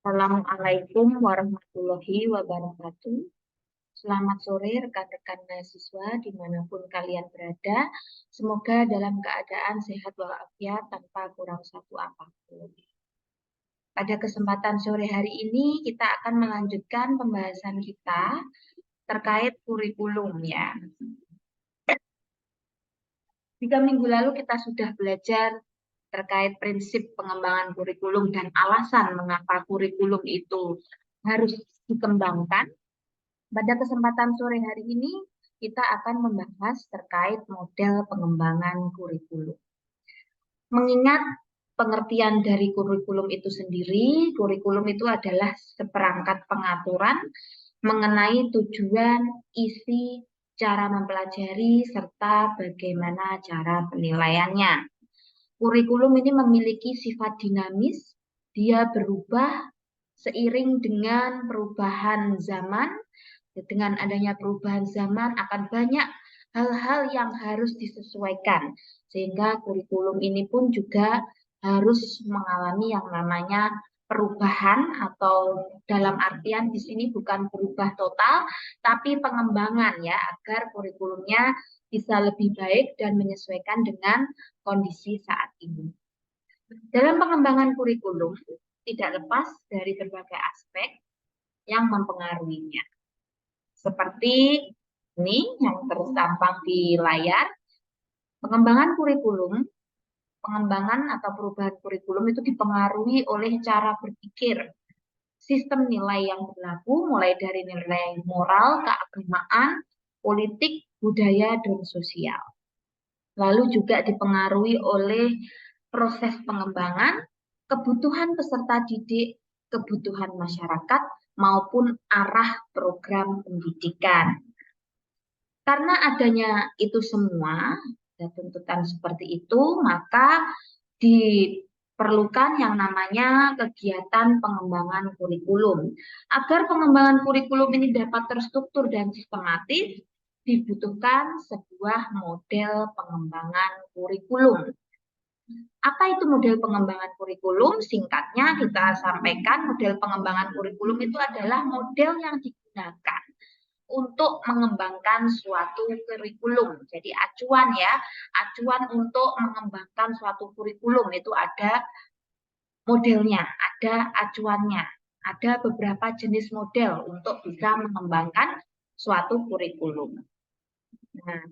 Assalamualaikum warahmatullahi wabarakatuh. Selamat sore rekan-rekan mahasiswa dimanapun kalian berada. Semoga dalam keadaan sehat walafiat tanpa kurang satu apapun. Pada kesempatan sore hari ini kita akan melanjutkan pembahasan kita terkait kurikulum ya. 3 minggu lalu kita sudah belajar terkait prinsip pengembangan kurikulum dan alasan mengapa kurikulum itu harus dikembangkan. Pada kesempatan sore hari ini, kita akan membahas terkait model pengembangan kurikulum. Mengingat pengertian dari kurikulum itu sendiri, kurikulum itu adalah seperangkat pengaturan mengenai tujuan, isi, cara mempelajari, serta bagaimana cara penilaiannya. Kurikulum ini memiliki sifat dinamis, dia berubah seiring dengan perubahan zaman. Dengan adanya perubahan zaman akan banyak hal-hal yang harus disesuaikan, sehingga kurikulum ini pun juga harus mengalami yang namanya perubahan, atau dalam artian di sini bukan berubah total, tapi pengembangan ya, agar kurikulumnya bisa lebih baik dan menyesuaikan dengan kondisi saat ini. Dalam pengembangan kurikulum tidak lepas dari berbagai aspek yang mempengaruhinya. Seperti ini yang tertampang di layar, pengembangan kurikulum, pengembangan atau perubahan kurikulum itu dipengaruhi oleh cara berpikir, sistem nilai yang berlaku, mulai dari nilai moral, keagamaan, politik, budaya, dan sosial. Lalu juga dipengaruhi oleh proses pengembangan, kebutuhan peserta didik, kebutuhan masyarakat, maupun arah program pendidikan. Karena adanya itu semua, ada tuntutan seperti itu, maka diperlukan yang namanya kegiatan pengembangan kurikulum. Agar pengembangan kurikulum ini dapat terstruktur dan sistematis, dibutuhkan sebuah model pengembangan kurikulum. Apa itu model pengembangan kurikulum? Singkatnya kita sampaikan, model pengembangan kurikulum itu adalah model yang digunakan untuk mengembangkan suatu kurikulum. Jadi acuan ya, acuan untuk mengembangkan suatu kurikulum itu ada modelnya, ada acuannya, ada beberapa jenis model untuk bisa mengembangkan suatu kurikulum. Nah,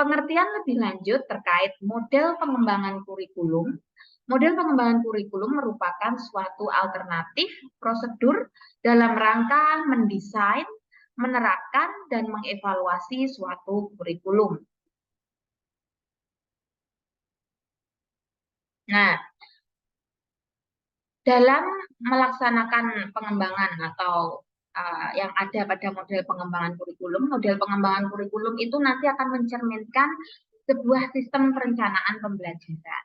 pengertian lebih lanjut terkait model pengembangan kurikulum. Model pengembangan kurikulum merupakan suatu alternatif prosedur dalam rangka mendesain, menerapkan, dan mengevaluasi suatu kurikulum. Nah, dalam melaksanakan pengembangan atau yang ada pada model pengembangan kurikulum itu nanti akan mencerminkan sebuah sistem perencanaan pembelajaran.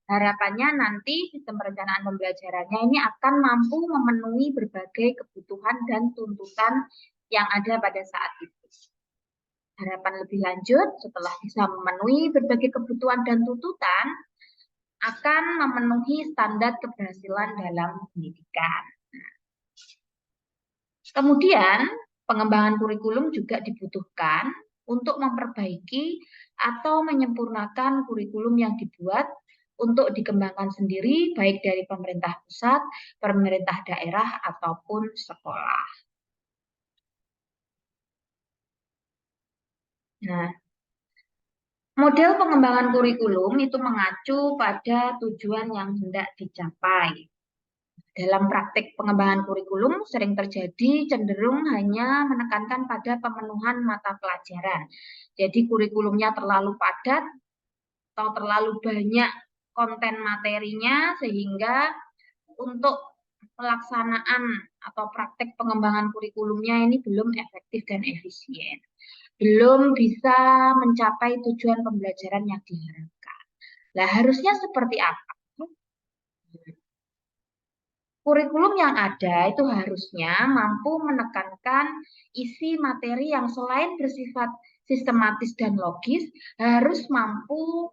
Harapannya nanti sistem perencanaan pembelajarannya ini akan mampu memenuhi berbagai kebutuhan dan tuntutan yang ada pada saat itu. Harapan lebih lanjut, setelah bisa memenuhi berbagai kebutuhan dan tuntutan, akan memenuhi standar keberhasilan dalam pendidikan. Kemudian, pengembangan kurikulum juga dibutuhkan untuk memperbaiki atau menyempurnakan kurikulum yang dibuat untuk dikembangkan sendiri, baik dari pemerintah pusat, pemerintah daerah, ataupun sekolah. Nah, model pengembangan kurikulum itu mengacu pada tujuan yang hendak dicapai. Dalam praktik pengembangan kurikulum sering terjadi cenderung hanya menekankan pada pemenuhan mata pelajaran. Jadi kurikulumnya terlalu padat atau terlalu banyak konten materinya, sehingga untuk pelaksanaan atau praktek pengembangan kurikulumnya ini belum efektif dan efisien. Belum bisa mencapai tujuan pembelajaran yang diharapkan. Nah, harusnya seperti apa? Kurikulum yang ada itu harusnya mampu menekankan isi materi yang selain bersifat sistematis dan logis, harus mampu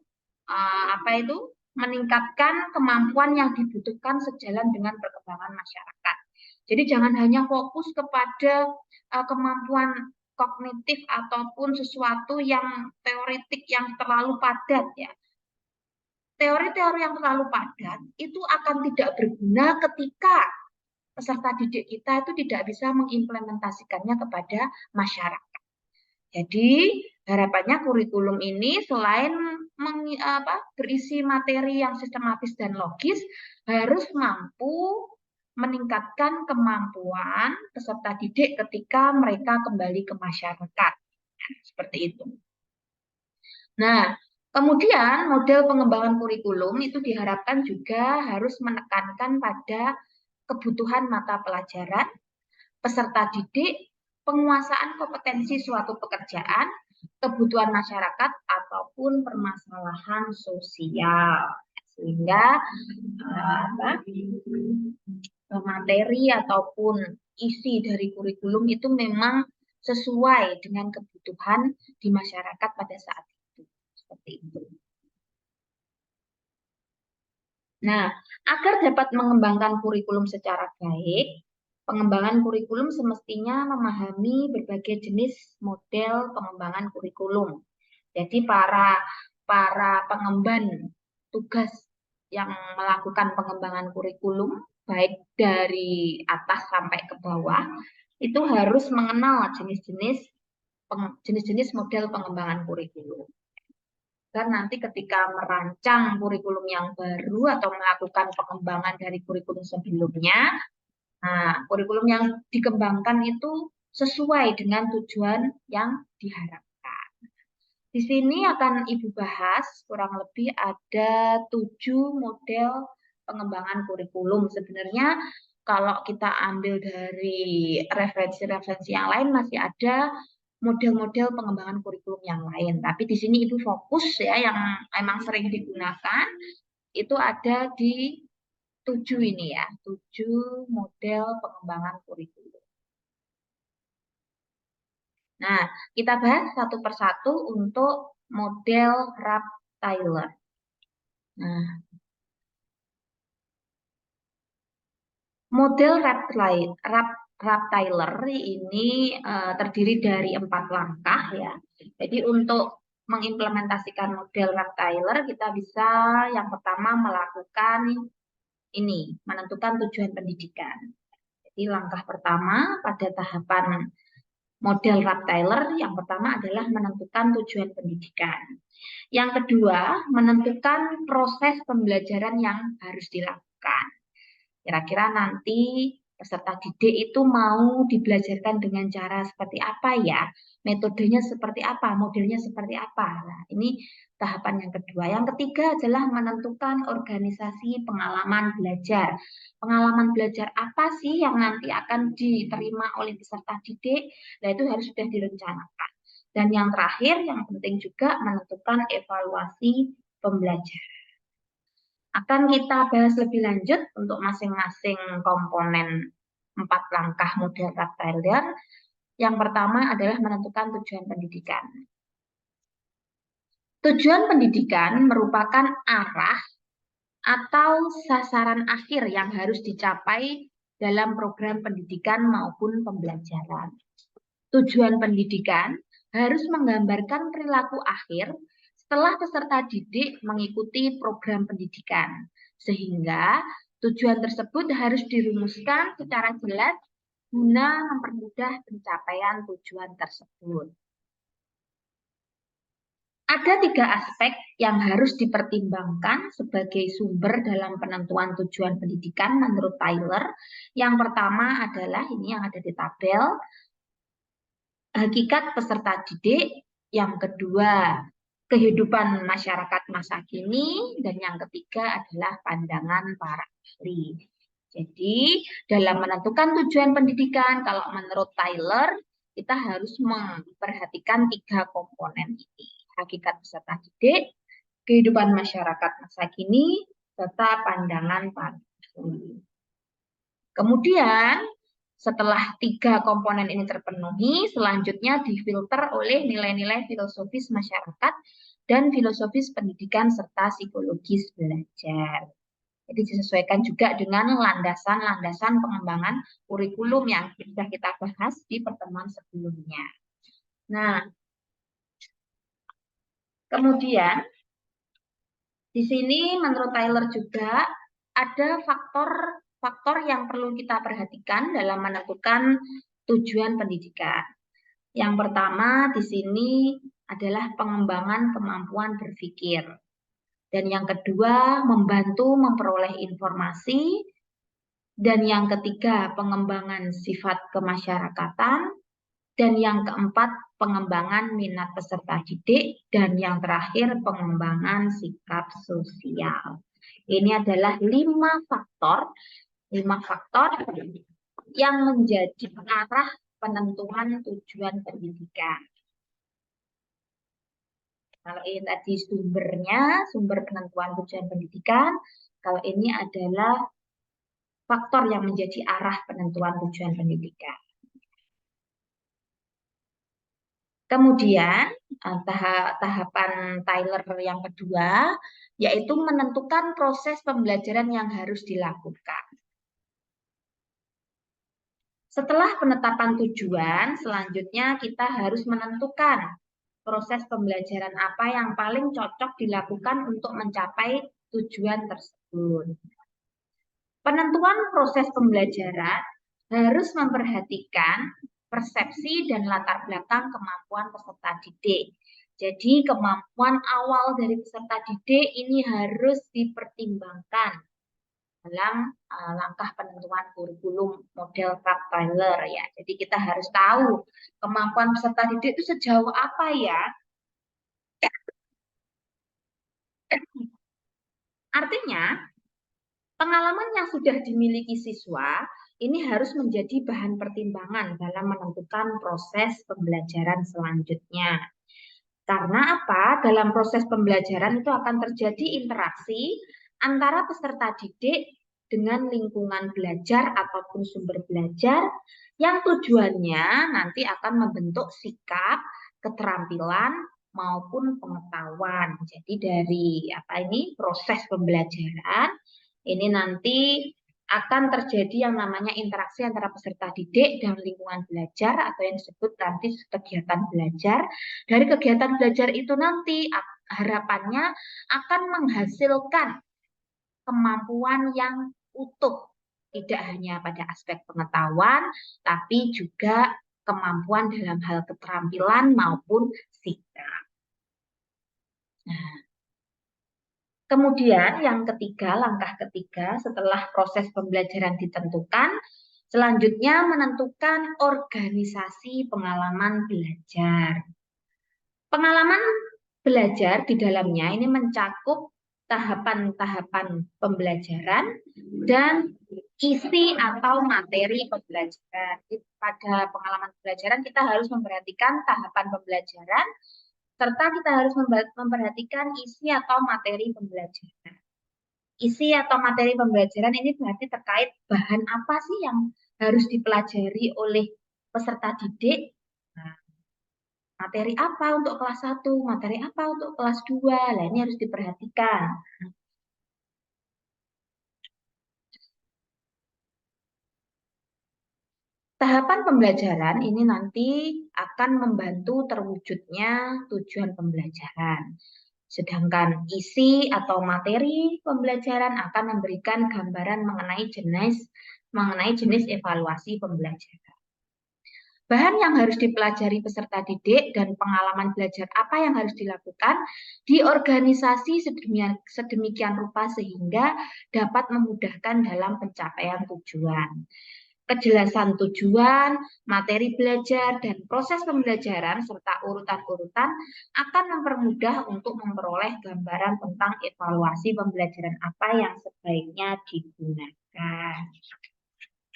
meningkatkan kemampuan yang dibutuhkan sejalan dengan perkembangan masyarakat. Jadi jangan hanya fokus kepada kemampuan kognitif ataupun sesuatu yang teoretik yang terlalu padat ya. Teori-teori yang terlalu padat itu akan tidak berguna ketika peserta didik kita itu tidak bisa mengimplementasikannya kepada masyarakat. Jadi harapannya kurikulum ini selain berisi materi yang sistematis dan logis, harus mampu meningkatkan kemampuan peserta didik ketika mereka kembali ke masyarakat. Seperti itu. Nah, kemudian model pengembangan kurikulum itu diharapkan juga harus menekankan pada kebutuhan mata pelajaran, peserta didik, penguasaan kompetensi suatu pekerjaan, kebutuhan masyarakat, ataupun permasalahan sosial. Sehingga materi ataupun isi dari kurikulum itu memang sesuai dengan kebutuhan di masyarakat pada saat itu. Seperti itu. Nah, agar dapat mengembangkan kurikulum secara baik, pengembangan kurikulum semestinya memahami berbagai jenis model pengembangan kurikulum. Jadi para pengemban tugas yang melakukan pengembangan kurikulum, baik dari atas sampai ke bawah, itu harus mengenal jenis-jenis model pengembangan kurikulum. Dan nanti ketika merancang kurikulum yang baru atau melakukan pengembangan dari kurikulum sebelumnya, nah, kurikulum yang dikembangkan itu sesuai dengan tujuan yang diharapkan. Di sini akan Ibu bahas kurang lebih ada 7 model pengembangan kurikulum. Sebenarnya kalau kita ambil dari referensi-referensi yang lain masih ada model-model pengembangan kurikulum yang lain. Tapi di sini Ibu fokus ya yang emang sering digunakan itu ada di 7 ini ya, 7 model pengembangan kurikulum. Nah, kita bahas satu persatu untuk model Rapp-Tyler. Nah, model Rapp-Tyler ini terdiri dari 4 langkah ya. Jadi untuk mengimplementasikan model Rapp-Tyler kita bisa yang pertama melakukan ini, menentukan tujuan pendidikan. Jadi langkah pertama pada tahapan model Rapp-Tyler yang pertama adalah menentukan tujuan pendidikan. Yang kedua, menentukan proses pembelajaran yang harus dilakukan. Kira-kira nanti peserta didik itu mau dibelajarkan dengan cara seperti apa ya? Metodenya seperti apa? Modelnya seperti apa? Nah, ini tahapan yang kedua. Yang ketiga adalah menentukan organisasi pengalaman belajar. Pengalaman belajar apa sih yang nanti akan diterima oleh peserta didik? Nah, itu harus sudah direncanakan. Dan yang terakhir, yang penting juga menentukan evaluasi pembelajaran. Akan kita bahas lebih lanjut untuk masing-masing komponen 4 langkah model Rapp-Tyler. Yang pertama adalah menentukan tujuan pendidikan. Tujuan pendidikan merupakan arah atau sasaran akhir yang harus dicapai dalam program pendidikan maupun pembelajaran. Tujuan pendidikan harus menggambarkan perilaku akhir setelah peserta didik mengikuti program pendidikan, sehingga tujuan tersebut harus dirumuskan secara jelas guna mempermudah pencapaian tujuan tersebut. Ada 3 aspek yang harus dipertimbangkan sebagai sumber dalam penentuan tujuan pendidikan menurut Tyler. Yang pertama adalah ini yang ada di tabel, hakikat peserta didik. Yang kedua, kehidupan masyarakat masa kini, dan yang ketiga adalah pandangan para ahli. Jadi, dalam menentukan tujuan pendidikan, kalau menurut Tyler, kita harus memperhatikan 3 komponen ini. Hakikat peserta didik, kehidupan masyarakat masa kini, serta pandangan para ahli. Kemudian, setelah 3 komponen ini terpenuhi, selanjutnya difilter oleh nilai-nilai filosofis masyarakat dan filosofis pendidikan serta psikologis belajar. Jadi disesuaikan juga dengan landasan-landasan pengembangan kurikulum yang sudah kita bahas di pertemuan sebelumnya. Nah, kemudian di sini menurut Tyler juga ada faktor yang perlu kita perhatikan dalam menentukan tujuan pendidikan. Yang pertama di sini adalah pengembangan kemampuan berpikir. Dan yang kedua, membantu memperoleh informasi. Dan yang ketiga, pengembangan sifat kemasyarakatan. Dan yang keempat, pengembangan minat peserta didik. Dan yang terakhir, pengembangan sikap sosial. Ini adalah 5 faktor yang menjadi arah penentuan tujuan pendidikan. Kalau ini tadi sumbernya, sumber penentuan tujuan pendidikan. Kalau ini adalah faktor yang menjadi arah penentuan tujuan pendidikan. Kemudian tahapan Tyler yang kedua, yaitu menentukan proses pembelajaran yang harus dilakukan. Setelah penetapan tujuan, selanjutnya kita harus menentukan proses pembelajaran apa yang paling cocok dilakukan untuk mencapai tujuan tersebut. Penentuan proses pembelajaran harus memperhatikan persepsi dan latar belakang kemampuan peserta didik. Jadi kemampuan awal dari peserta didik ini harus dipertimbangkan dalam langkah penentuan kurikulum model Tyler ya. Jadi kita harus tahu kemampuan peserta didik itu sejauh apa ya. Artinya, pengalaman yang sudah dimiliki siswa ini harus menjadi bahan pertimbangan dalam menentukan proses pembelajaran selanjutnya. Karena apa? Dalam proses pembelajaran itu akan terjadi interaksi antara peserta didik dengan lingkungan belajar ataupun sumber belajar yang tujuannya nanti akan membentuk sikap, keterampilan, maupun pengetahuan. Jadi dari proses pembelajaran ini nanti akan terjadi yang namanya interaksi antara peserta didik dan lingkungan belajar atau yang disebut nanti kegiatan belajar. Dari kegiatan belajar itu nanti harapannya akan menghasilkan kemampuan yang utuh, tidak hanya pada aspek pengetahuan, tapi juga kemampuan dalam hal keterampilan maupun sikap. Nah, kemudian yang ketiga, langkah ketiga setelah proses pembelajaran ditentukan, selanjutnya menentukan organisasi pengalaman belajar. Pengalaman belajar di dalamnya ini mencakup tahapan-tahapan pembelajaran dan isi atau materi pembelajaran. Pada pengalaman pembelajaran kita harus memperhatikan tahapan pembelajaran serta kita harus memperhatikan isi atau materi pembelajaran. Isi atau materi pembelajaran ini berarti terkait bahan apa sih yang harus dipelajari oleh peserta didik. Nah, materi apa untuk kelas 1, materi apa untuk kelas 2. Nah, ini harus diperhatikan. Tahapan pembelajaran ini nanti akan membantu terwujudnya tujuan pembelajaran. Sedangkan isi atau materi pembelajaran akan memberikan gambaran mengenai jenis evaluasi pembelajaran. Bahan yang harus dipelajari peserta didik dan pengalaman belajar apa yang harus dilakukan di organisasi sedemikian rupa sehingga dapat memudahkan dalam pencapaian tujuan. Kejelasan tujuan, materi belajar, dan proses pembelajaran serta urutan-urutan akan mempermudah untuk memperoleh gambaran tentang evaluasi pembelajaran apa yang sebaiknya digunakan.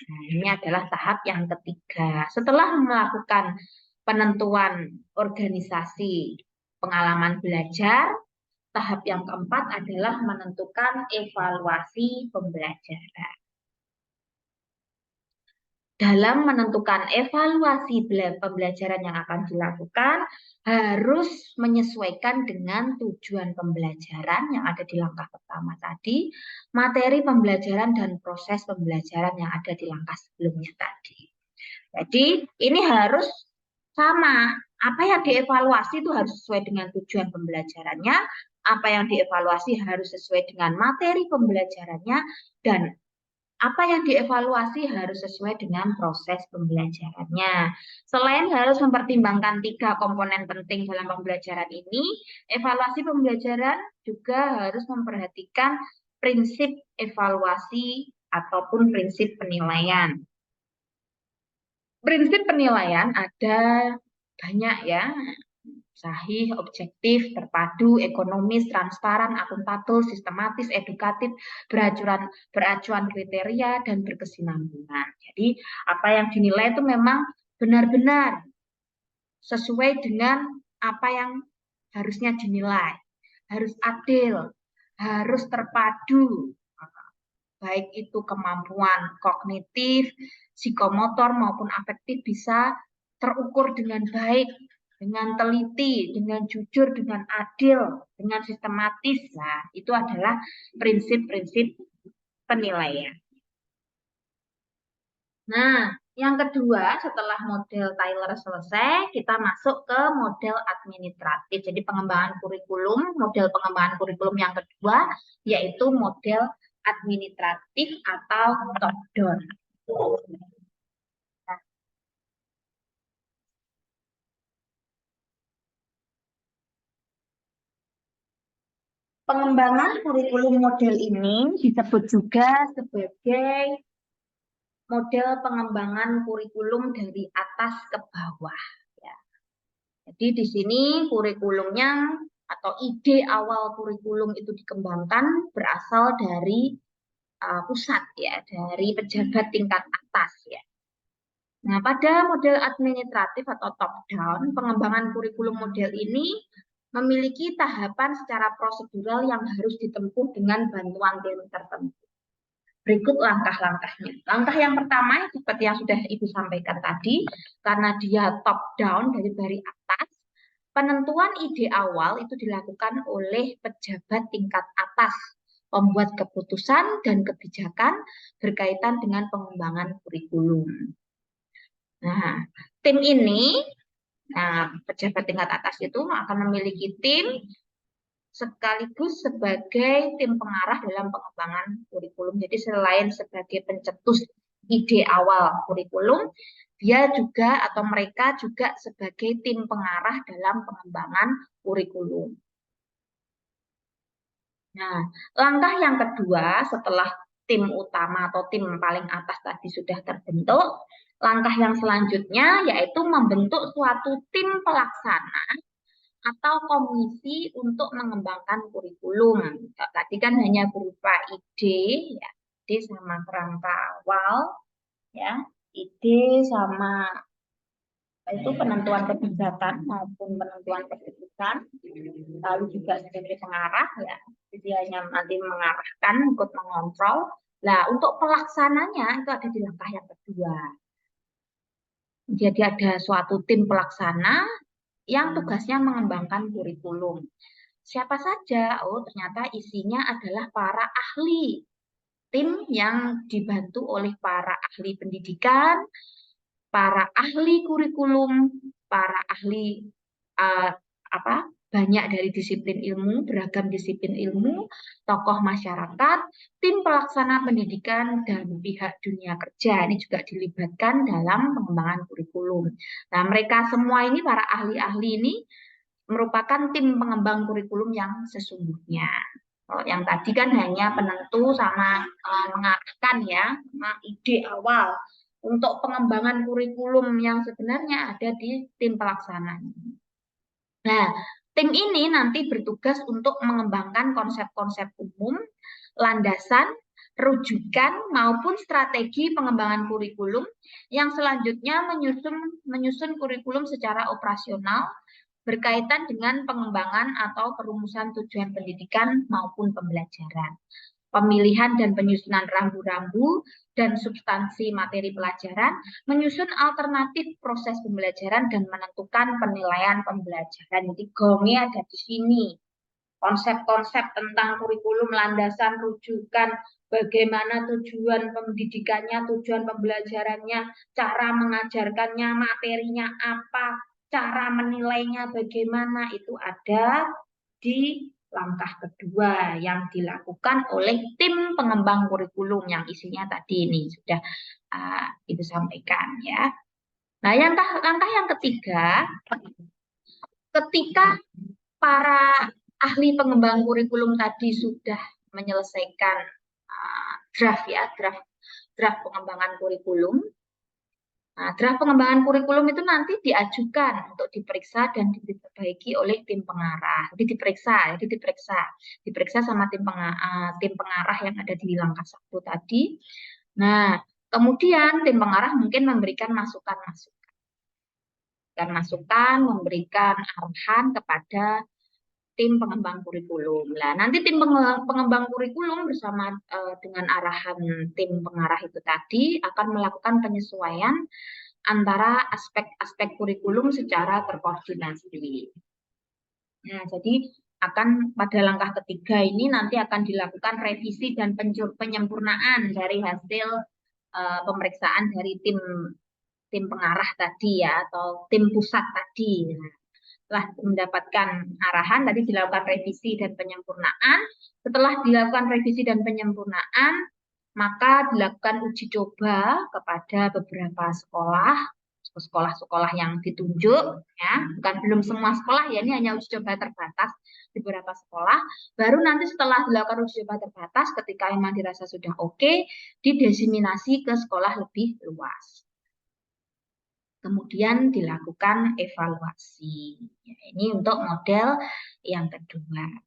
Nah, ini adalah tahap yang ketiga. Setelah melakukan penentuan organisasi pengalaman belajar, tahap yang keempat adalah menentukan evaluasi pembelajaran. Dalam menentukan evaluasi pembelajaran yang akan dilakukan, harus menyesuaikan dengan tujuan pembelajaran yang ada di langkah pertama. pertama tadi, materi pembelajaran dan proses pembelajaran yang ada di langkah sebelumnya tadi. Jadi ini harus sama. Apa yang dievaluasi itu harus sesuai dengan tujuan pembelajarannya, apa yang dievaluasi harus sesuai dengan materi pembelajarannya, dan apa yang dievaluasi harus sesuai dengan proses pembelajarannya. Selain harus mempertimbangkan 3 komponen penting dalam pembelajaran ini, evaluasi pembelajaran juga harus memperhatikan prinsip evaluasi ataupun prinsip penilaian. Prinsip penilaian ada banyak ya, sahih, objektif, terpadu, ekonomis, transparan, akuntabel, sistematis, edukatif, beracuan kriteria, dan berkesinambungan. Jadi apa yang dinilai itu memang benar-benar sesuai dengan apa yang harusnya dinilai, harus adil, harus terpadu, baik itu kemampuan kognitif, psikomotor maupun afektif bisa terukur dengan baik, dengan teliti, dengan jujur, dengan adil, dengan sistematis. Nah, itu adalah prinsip-prinsip penilaian. Nah, yang kedua, setelah model Tyler selesai, kita masuk ke model administratif. Jadi pengembangan kurikulum, model pengembangan kurikulum yang kedua, yaitu model administratif atau top-down. Pengembangan kurikulum model ini disebut juga sebagai model pengembangan kurikulum dari atas ke bawah. Ya. Jadi di sini kurikulumnya atau ide awal kurikulum itu dikembangkan berasal dari pusat ya, dari pejabat tingkat atas ya. Nah, pada model administratif atau top down, pengembangan kurikulum model ini memiliki tahapan secara prosedural yang harus ditempuh dengan bantuan tim tertentu. Berikut langkah-langkahnya. Langkah yang pertama, seperti yang sudah Ibu sampaikan tadi, karena dia top down dari atas, penentuan ide awal itu dilakukan oleh pejabat tingkat atas, pembuat keputusan dan kebijakan berkaitan dengan pengembangan kurikulum. Nah, tim ini, pejabat tingkat atas itu akan memiliki tim sekaligus sebagai tim pengarah dalam pengembangan kurikulum. Jadi selain sebagai pencetus ide awal kurikulum, dia juga atau mereka juga sebagai tim pengarah dalam pengembangan kurikulum. Nah, langkah yang kedua setelah tim utama atau tim paling atas tadi sudah terbentuk, langkah yang selanjutnya yaitu membentuk suatu tim pelaksana atau komisi untuk mengembangkan kurikulum. Tadi kan hanya berupa ide, ya, ide sama kerangka awal, ya, ide sama itu penentuan kebijakan maupun penentuan keputusan, lalu juga sebagai pengarah, ya, dia hanya nanti mengarahkan, ikut mengontrol. Nah, untuk pelaksananya itu ada di langkah yang kedua. Jadi ada suatu tim pelaksana yang tugasnya mengembangkan kurikulum. Siapa saja? Oh, ternyata isinya adalah para ahli. Tim yang dibantu oleh para ahli pendidikan, para ahli kurikulum, para ahli banyak dari disiplin ilmu, beragam disiplin ilmu, tokoh masyarakat, tim pelaksana pendidikan, dan pihak dunia kerja. Ini juga dilibatkan dalam pengembangan kurikulum. Nah, mereka semua ini, para ahli-ahli ini, merupakan tim pengembang kurikulum yang sesungguhnya. Yang tadi kan hanya penentu sama mengarahkan ya, ide awal. Untuk pengembangan kurikulum yang sebenarnya ada di tim pelaksana. Nah, tim ini nanti bertugas untuk mengembangkan konsep-konsep umum, landasan, rujukan, maupun strategi pengembangan kurikulum yang selanjutnya menyusun kurikulum secara operasional berkaitan dengan pengembangan atau perumusan tujuan pendidikan maupun pembelajaran, pemilihan dan penyusunan rambu-rambu dan substansi materi pelajaran, menyusun alternatif proses pembelajaran dan menentukan penilaian pembelajaran. Jadi gongnya ada di sini. konsep-konsep tentang kurikulum, landasan, rujukan, bagaimana tujuan pendidikannya, tujuan pembelajarannya, cara mengajarkannya, materinya apa, cara menilainya bagaimana, itu ada di langkah kedua yang dilakukan oleh tim pengembang kurikulum yang isinya tadi ini sudah Ibu sampaikan ya. Nah, langkah yang ketiga, ketika para ahli pengembang kurikulum tadi sudah menyelesaikan draft pengembangan kurikulum. Nah, draft pengembangan kurikulum itu nanti diajukan untuk diperiksa dan diperbaiki oleh tim pengarah. Jadi diperiksa sama tim pengarah yang ada di langkah 1 tadi. Nah, kemudian tim pengarah mungkin memberikan masukan, memberikan arahan kepada tim pengembang kurikulum. Nah, nanti tim pengembang kurikulum bersama dengan arahan tim pengarah itu tadi akan melakukan penyesuaian antara aspek-aspek kurikulum secara terkoordinasi. Nah, jadi pada langkah ketiga ini nanti akan dilakukan revisi dan penyempurnaan dari hasil pemeriksaan dari tim pengarah tadi ya, atau tim pusat tadi. Nah, setelah mendapatkan arahan, tadi dilakukan revisi dan penyempurnaan. Setelah dilakukan revisi dan penyempurnaan, maka dilakukan uji coba kepada beberapa sekolah-sekolah yang ditunjuk, ya, belum semua sekolah ya, ini hanya uji coba terbatas di beberapa sekolah. Baru nanti setelah dilakukan uji coba terbatas, ketika memang dirasa sudah oke, didiseminasi ke sekolah lebih luas. Kemudian dilakukan evaluasi. Ya, ini untuk model yang kedua,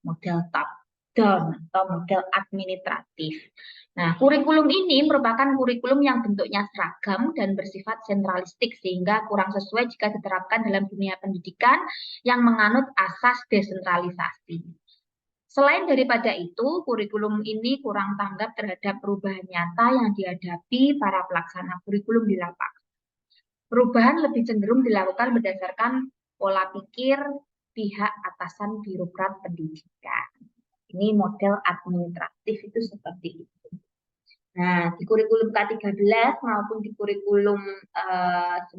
model top down atau model administratif. Nah, kurikulum ini merupakan kurikulum yang bentuknya seragam dan bersifat sentralistik sehingga kurang sesuai jika diterapkan dalam dunia pendidikan yang menganut asas desentralisasi. Selain daripada itu, kurikulum ini kurang tanggap terhadap perubahan nyata yang dihadapi para pelaksana kurikulum di lapangan. Perubahan lebih cenderung dilakukan berdasarkan pola pikir pihak atasan birokrat pendidikan. Ini model administratif itu seperti itu. Nah, di kurikulum K13 maupun di kurikulum 94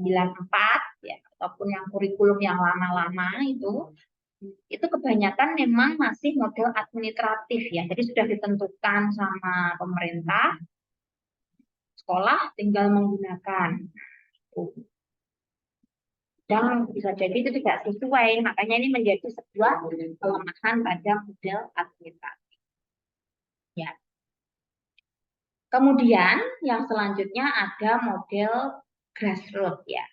ya, ataupun yang kurikulum yang lama-lama itu kebanyakan memang masih model administratif ya. Jadi sudah ditentukan sama pemerintah, sekolah tinggal menggunakan. Dan bisa jadi itu tidak sesuai, makanya ini menjadi sebuah kelemahan pada model administratif. Ya. Kemudian yang selanjutnya ada model grassroots ya.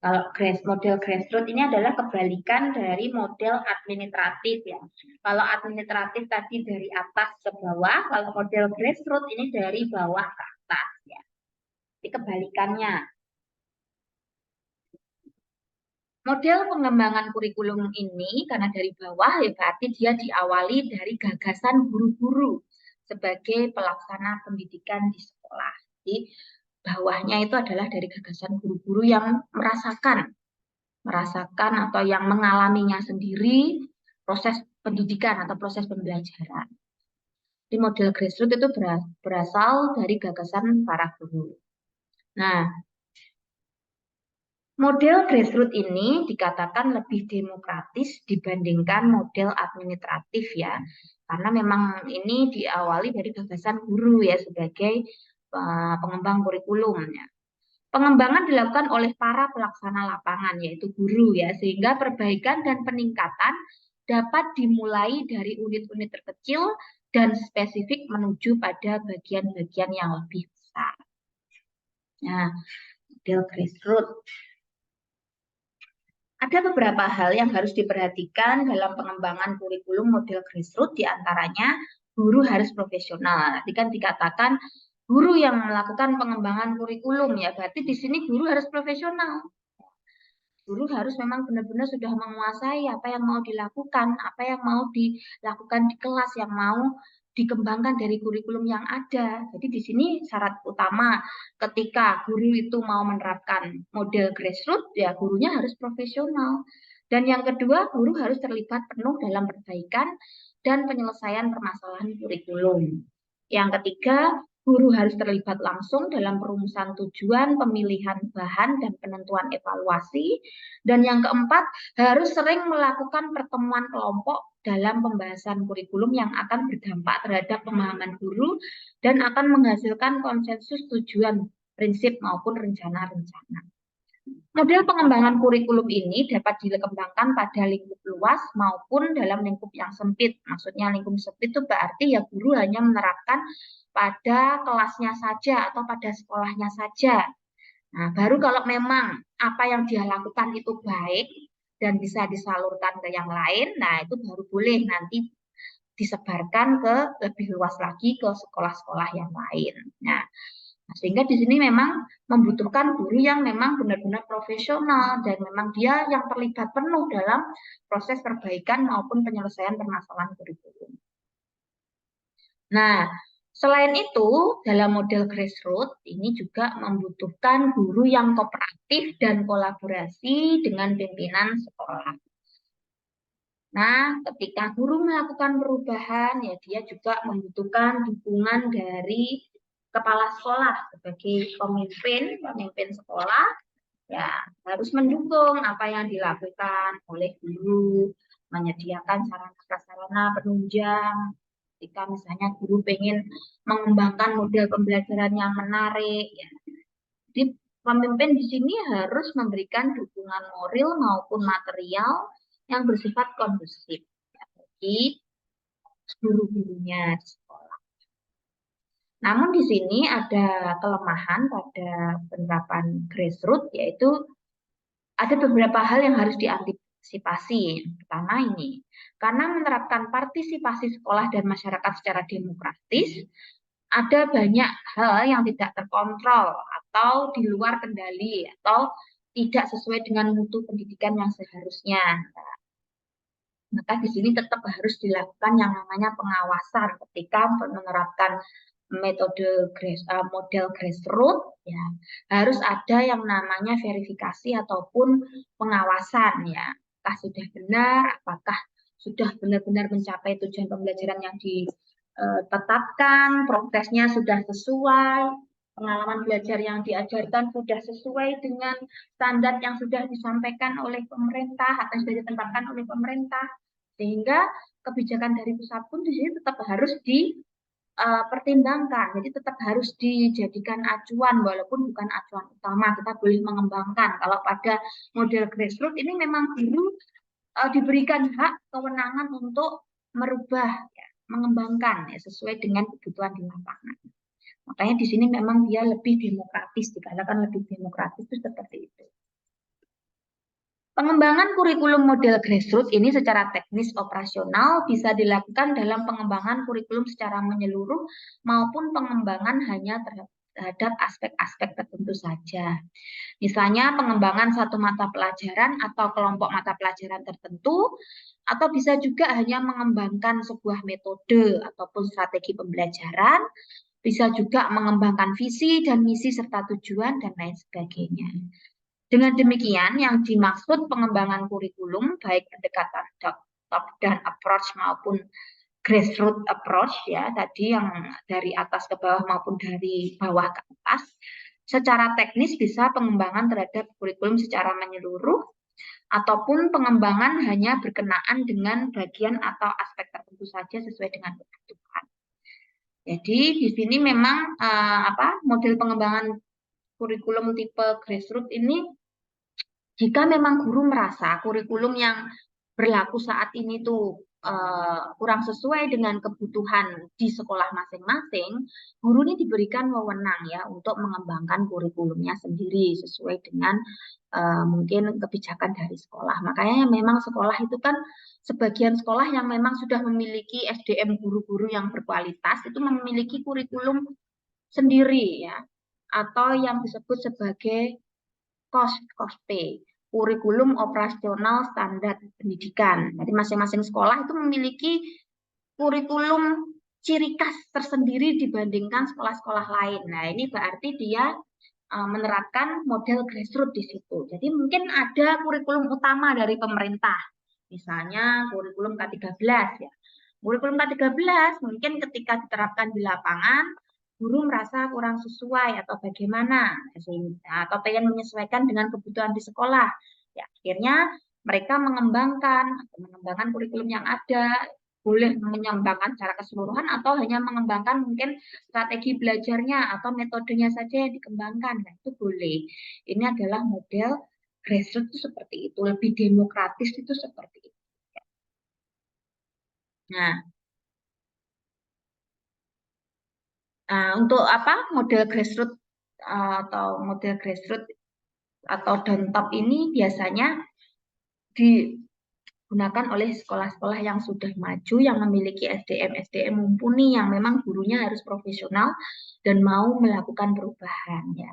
Kalau model grassroots ini adalah kebalikan dari model administratif ya. Kalau administratif tadi dari atas ke bawah, kalau model grassroots ini dari bawah ke atas ya. Ini kebalikannya. Model pengembangan kurikulum ini karena dari bawah ya berarti dia diawali dari gagasan guru-guru sebagai pelaksana pendidikan di sekolah. Jadi bawahnya itu adalah dari gagasan guru-guru yang merasakan atau yang mengalaminya sendiri proses pendidikan atau proses pembelajaran. Di model grassroots itu berasal dari gagasan para guru. Nah, model grassroots ini dikatakan lebih demokratis dibandingkan model administratif ya, karena memang ini diawali dari gagasan guru ya sebagai pengembang kurikulum ya. Pengembangan dilakukan oleh para pelaksana lapangan yaitu guru ya, sehingga perbaikan dan peningkatan dapat dimulai dari unit-unit terkecil dan spesifik menuju pada bagian-bagian yang lebih besar. Nah, model grassroots. Ada beberapa hal yang harus diperhatikan dalam pengembangan kurikulum model grassroots, diantaranya guru harus profesional. Tadi kan dikatakan guru yang melakukan pengembangan kurikulum ya, berarti di sini guru harus profesional. Guru harus memang benar-benar sudah menguasai apa yang mau dilakukan, apa yang mau dilakukan di kelas, yang mau dikembangkan dari kurikulum yang ada. Jadi di sini syarat utama ketika guru itu mau menerapkan model grassroots, ya gurunya harus profesional. Dan yang kedua, guru harus terlibat penuh dalam perbaikan dan penyelesaian permasalahan kurikulum. Yang ketiga, guru harus terlibat langsung dalam perumusan tujuan, pemilihan bahan, dan penentuan evaluasi. Dan yang keempat, harus sering melakukan pertemuan kelompok dalam pembahasan kurikulum yang akan berdampak terhadap pemahaman guru dan akan menghasilkan konsensus tujuan, prinsip, maupun rencana-rencana. Model pengembangan kurikulum ini dapat dikembangkan pada lingkup luas maupun dalam lingkup yang sempit. Maksudnya lingkup sempit itu berarti ya guru hanya menerapkan pada kelasnya saja atau pada sekolahnya saja. Nah, baru kalau memang apa yang dia lakukan itu baik dan bisa disalurkan ke yang lain, nah itu baru boleh nanti disebarkan ke lebih luas lagi ke sekolah-sekolah yang lain. Nah, sehingga di sini memang membutuhkan guru yang memang benar-benar profesional dan memang dia yang terlibat penuh dalam proses perbaikan maupun penyelesaian permasalahan kurikulum. Nah, selain itu, dalam model grassroots ini juga membutuhkan guru yang kooperatif dan kolaborasi dengan pimpinan sekolah. Nah, ketika guru melakukan perubahan, ya dia juga membutuhkan dukungan dari kepala sekolah sebagai pemimpin sekolah, ya harus mendukung apa yang dilakukan oleh guru, menyediakan sarana-prasarana penunjang. Ketika misalnya guru pengen mengembangkan model pembelajaran yang menarik, ya. Jadi pemimpin di sini harus memberikan dukungan moral maupun material yang bersifat kondusif bagi guru-gurunya di sekolah. Namun di sini ada kelemahan pada penerapan grassroots, yaitu ada beberapa hal yang harus diantisipasi. Pertama ini, karena menerapkan partisipasi sekolah dan masyarakat secara demokratis, ada banyak hal yang tidak terkontrol atau di luar kendali atau tidak sesuai dengan mutu pendidikan yang seharusnya. Maka di sini tetap harus dilakukan yang namanya pengawasan ketika menerapkan metode model grassroots, ya harus ada yang namanya verifikasi ataupun pengawasan, ya apakah sudah benar, apakah sudah benar-benar mencapai tujuan pembelajaran yang ditetapkan, progresnya sudah sesuai, pengalaman belajar yang diajarkan sudah sesuai dengan standar yang sudah disampaikan oleh pemerintah atau sudah ditetapkan oleh pemerintah, sehingga kebijakan dari pusat pun di sini tetap harus dipertimbangkan. Jadi tetap harus dijadikan acuan walaupun bukan acuan utama. Kita boleh mengembangkan. Kalau pada model grassroots ini memang guru diberikan hak kewenangan untuk merubah, ya, mengembangkan ya, sesuai dengan kebutuhan di lapangan. Makanya di sini memang dia lebih demokratis, dikatakan lebih demokratis itu seperti itu. Pengembangan kurikulum model grassroots ini secara teknis operasional bisa dilakukan dalam pengembangan kurikulum secara menyeluruh maupun pengembangan hanya terhadap aspek-aspek tertentu saja. Misalnya pengembangan satu mata pelajaran atau kelompok mata pelajaran tertentu, atau bisa juga hanya mengembangkan sebuah metode ataupun strategi pembelajaran, bisa juga mengembangkan visi dan misi serta tujuan dan lain sebagainya. Dengan demikian, yang dimaksud pengembangan kurikulum, baik pendekatan top-down approach maupun grassroots approach, ya tadi yang dari atas ke bawah maupun dari bawah ke atas, secara teknis bisa pengembangan terhadap kurikulum secara menyeluruh, ataupun pengembangan hanya berkenaan dengan bagian atau aspek tertentu saja sesuai dengan kebutuhan. Jadi di sini memang model pengembangan kurikulum tipe grassroots ini, jika memang guru merasa kurikulum yang berlaku saat ini tuh kurang sesuai dengan kebutuhan di sekolah masing-masing, guru ini diberikan wewenang ya untuk mengembangkan kurikulumnya sendiri sesuai dengan mungkin kebijakan dari sekolah. Makanya memang sekolah itu kan sebagian sekolah yang memang sudah memiliki SDM guru-guru yang berkualitas itu memiliki kurikulum sendiri ya, atau yang disebut sebagai KOSP, kurikulum operasional standar pendidikan. Jadi masing-masing sekolah itu memiliki kurikulum ciri khas tersendiri dibandingkan sekolah-sekolah lain. Nah, ini berarti dia menerapkan model grassroots di situ. Jadi mungkin ada kurikulum utama dari pemerintah, misalnya kurikulum K13 ya. Kurikulum K13 mungkin ketika diterapkan di lapangan, guru merasa kurang sesuai atau bagaimana, atau pengen menyesuaikan dengan kebutuhan di sekolah. Ya, akhirnya mereka mengembangkan kurikulum yang ada, boleh mengembangkan secara keseluruhan atau hanya mengembangkan mungkin strategi belajarnya atau metodenya saja yang dikembangkan. Nah, itu boleh. Ini adalah model grassroots itu seperti itu, lebih demokratis itu seperti itu. Nah, untuk apa model grassroots atau down top ini biasanya digunakan oleh sekolah-sekolah yang sudah maju, yang memiliki SDM mumpuni, yang memang gurunya harus profesional dan mau melakukan perubahan ya,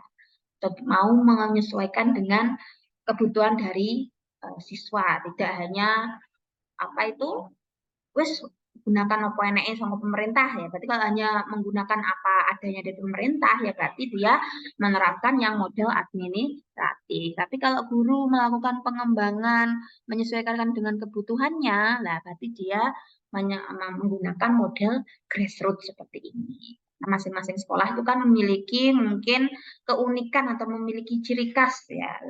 atau mau menyesuaikan dengan kebutuhan dari siswa, tidak hanya apa itu wes gunakan apa enake sama pemerintah ya. Berarti kalau hanya menggunakan apa adanya dari pemerintah ya berarti dia menerapkan yang model administratif. Tapi kalau guru melakukan pengembangan menyesuaikan dengan kebutuhannya, lah berarti dia menggunakan model grassroots seperti ini. Nah, masing-masing sekolah itu kan memiliki mungkin keunikan atau memiliki ciri khas ya,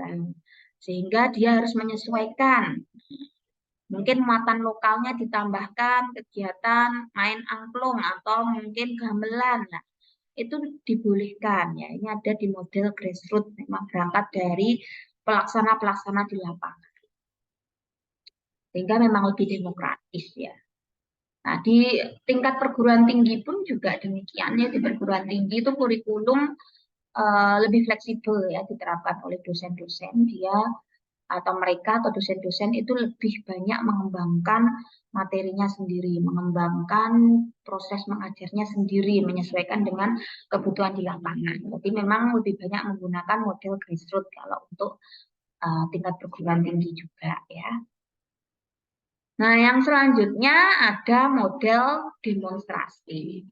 sehingga dia harus menyesuaikan. Mungkin muatan lokalnya ditambahkan kegiatan main angklung atau mungkin gamelan. Nah, itu dibolehkan ya. Ini ada di model grassroots, memang berangkat dari pelaksana-pelaksana di lapangan. Sehingga memang lebih demokratis ya. Nah, di tingkat perguruan tinggi pun juga demikian ya. Di perguruan tinggi itu kurikulum lebih fleksibel ya, diterapkan oleh dosen-dosen. Dia atau mereka atau dosen-dosen itu lebih banyak mengembangkan materinya sendiri, mengembangkan proses mengajarnya sendiri, menyesuaikan dengan kebutuhan di lapangan. Jadi memang lebih banyak menggunakan model grassroots kalau untuk tingkat perguruan tinggi juga ya. Nah, yang selanjutnya ada model demonstrasi.